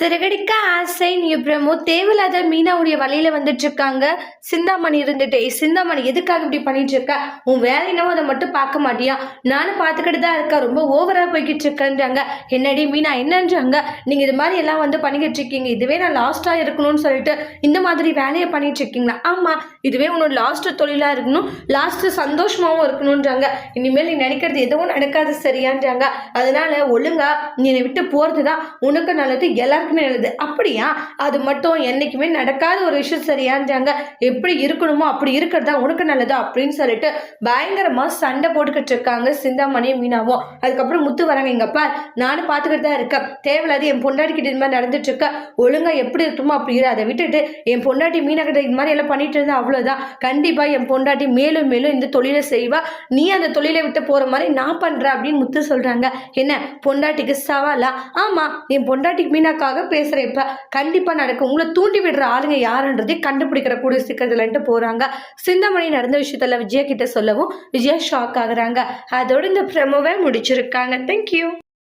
சிறகடிக்க ஆசை நீ பிரமோ தேவையில்லாத மீனாவுடைய வழியில வந்துட்டு இருக்காங்க. சிந்தாமணி இருந்துட்டு சிந்தாமணி எதுக்காக இப்படி பண்ணிட்டு இருக்க? உன் வேலை என்னவோ அதை மட்டும் பார்க்க மாட்டியா? நானும் பார்த்துக்கிட்டு தான் இருக்கேன், ரொம்ப ஓவரா போய்கிட்டு இருக்கேன்றாங்க. என்னடி மீனா என்னன்றாங்க, நீங்க இது மாதிரி எல்லாம் வந்து பண்ணிக்கிட்டு இருக்கீங்க, இதுவே நான் லாஸ்டா இருக்கணும்னு சொல்லிட்டு இந்த மாதிரி வேலையை பண்ணிட்டு இருக்கீங்களா? ஆமா, இதுவே உன்னோட லாஸ்ட் தொழிலா இருக்கணும், லாஸ்ட் சந்தோஷமாவும் இருக்கணும்ன்றாங்க. இனிமேல் நீ நினைக்கிறது எதுவும் நடக்காது சரியான்றாங்க. அதனால ஒழுங்கா நீ என்னை விட்டு போறதுதான் உனக்கு நல்லது, எல்லாருக்குமே நல்லது. அப்படியா? அது மட்டும் என்னைக்குமே நடக்காத ஒரு விஷயம் சரியான்றாங்க. எப்படி இருக்கணுமோ அப்படி இருக்கிறதா உனக்கு நல்லதா அப்படின்னு சொல்லிட்டு பயங்கரமா சண்டை போட்டுக்கிட்டு இருக்காங்க சிந்தாமணியும் மீனாவும். அதுக்கப்புறம் முத்து வராங்க. எங்கப்பா நானும் பார்த்துக்கிட்டு தான் இருக்கேன், தேவையில்லாது என் பொண்டாட்டி கிட்ட இது மாதிரி நடந்துட்டு இருக்க, ஒழுங்கா எப்படி இருக்குமோ அப்படி இரு, அதை விட்டுட்டு என் பொண்டாட்டி மீனா கிட்ட இது மாதிரி எல்லாம் பண்ணிட்டு இருந்தா அவ்வளவுதான், கண்டிப்பா என் பொண்டாட்டி மேலும் மேலும் இந்த தொழிலை செய்வா, நீ அந்த தொழிலை விட்டு போற மாதிரி நான் பண்றேன் அப்படின்னு முத்து சொல்றாங்க. என்ன பொண்டாட்டிக்கு சவாலா? ஆமா, என் பொண்டாட்டிக்கு மீனாக்காக பேசுற, இப்ப கண்டிப்பா நடக்கும், உங்களை தூண்டி விடுற ஆளுங்க யாருன்றதே கண்டுபிடிக்கிற கூடிய சீக்கிரத்துலன்ட்டு போறாங்க. சிந்தாமணி நடந்த விஷயத்துல விஜயா கிட்ட சொல்லவும் விஜயா ஷாக் ஆகுறாங்க. அதோட இந்த ப்ரமோவை முடிச்சிருக்காங்க. தேங்க்யூ.